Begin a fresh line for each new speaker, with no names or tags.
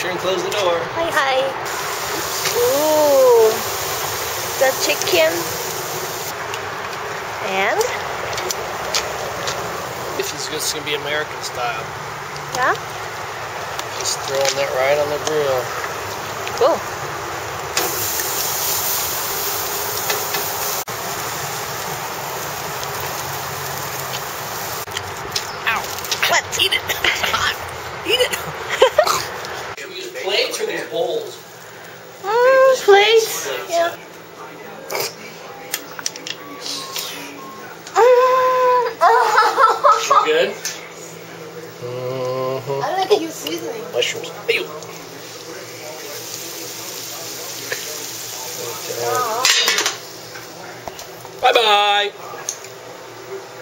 sure and close the door.
Hi, hi. Ooh, the chicken. And?
This is just going to be American style.
Yeah?
Just throwing that right on the grill.
Cool.
Ow. What? Eat it. Eat it. Should we use plates or these bowls?
Plates. Yeah.
You good?
I don't like you seasoning.
Mushrooms. Ew. Bye-bye.